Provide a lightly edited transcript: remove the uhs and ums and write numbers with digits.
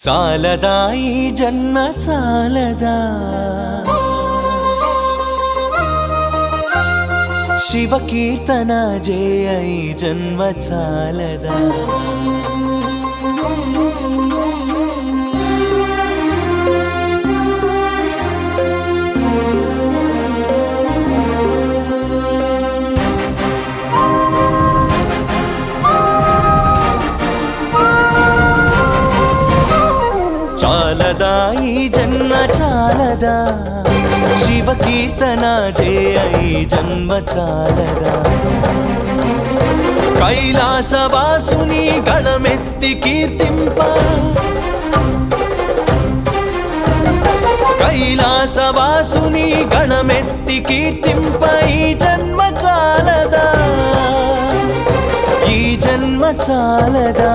చాలదా ఈ జన్మ చాలదా శివ కీర్తన జయ ఈ జన్మ చాలదా చాలదా ఈ జన్మ చాలదా శివ కీర్తన జయ ఈ జన్మ చాలదా కైలాసవాసుని గళమెత్తి కీర్తింప కైలాసవాసుని గళమెత్తి కీర్తింప ఈ జన్మ చాలదా ఈ జన్మ చాలదా